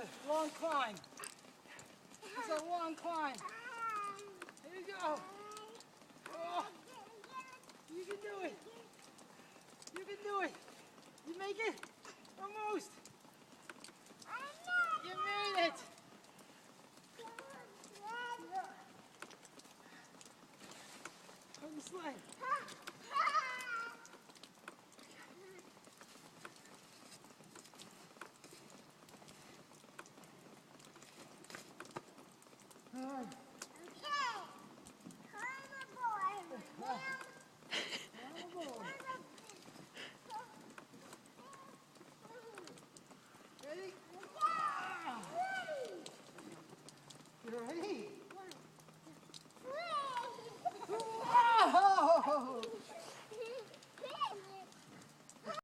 a long climb. It's a long climb. Here you go. Oh, you can do it. You can do it. You make it? Almost. You made it. Yeah. On the sled.